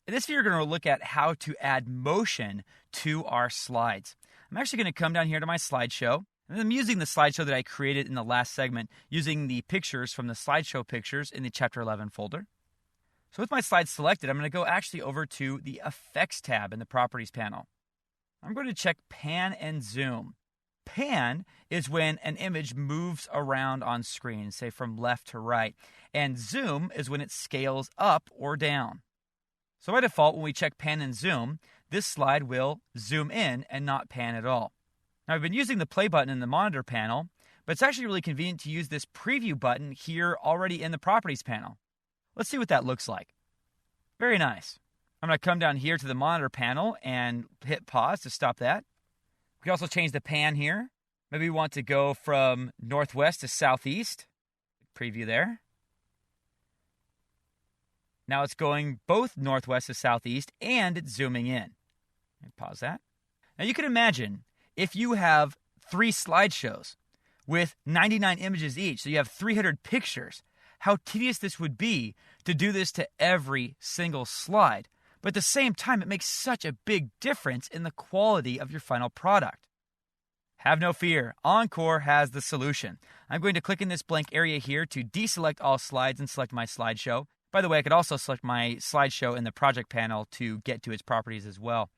In this video, we're going to look at how to add motion to our slides. I'm actually going to come down here to my slideshow, and I'm using the slideshow that I created in the last segment, using the pictures from the slideshow pictures in the Chapter 11 folder. So with my slides selected, I'm going to go actually over to the Effects tab in the Properties panel. I'm going to check Pan and Zoom. Pan is when an image moves around on screen, say from left to right, and Zoom is when it scales up or down. So by default, when we check Pan and Zoom, this slide will zoom in and not pan at all. Now, I've been using the play button in the monitor panel, but it's actually really convenient to use this preview button here already in the properties panel. Let's see what that looks like. Very nice. I'm going to come down here to the monitor panel and hit pause to stop that. We can also change the pan here. Maybe we want to go from northwest to southeast. Preview there. Now it's going both northwest to southeast, and it's zooming in. Pause that. Now you can imagine if you have 3 slideshows with 99 images each, so you have 300 pictures, how tedious this would be to do this to every single slide. But at the same time, it makes such a big difference in the quality of your final product. Have no fear, Encore has the solution. I'm going to click in this blank area here to deselect all slides and select my slideshow. By the way, I could also select my slideshow in the project panel to get to its properties as well.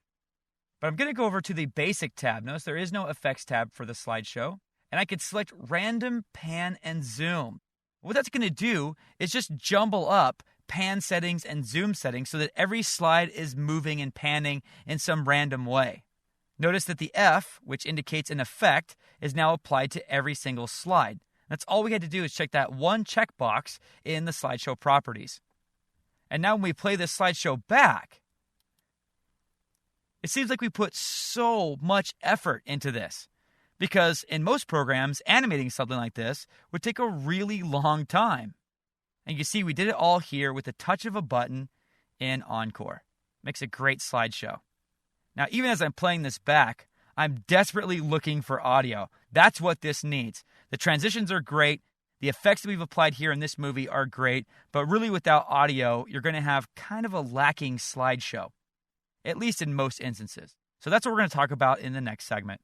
But I'm going to go over to the Basic tab. Notice there is no Effects tab for the slideshow. And I could select Random Pan and Zoom. What that's going to do is just jumble up pan settings and zoom settings so that every slide is moving and panning in some random way. Notice that the F, which indicates an effect, is now applied to every single slide. That's all we had to do is check that one checkbox in the slideshow properties. And now when we play this slideshow back, it seems like we put so much effort into this. Because in most programs, animating something like this would take a really long time. And you see we did it all here with the touch of a button in Encore. Makes a great slideshow. Now, even as I'm playing this back, I'm desperately looking for audio. That's what this needs. The transitions are great. The effects that we've applied here in this movie are great. But really without audio, you're going to have kind of a lacking slideshow, at least in most instances. So that's what we're going to talk about in the next segment.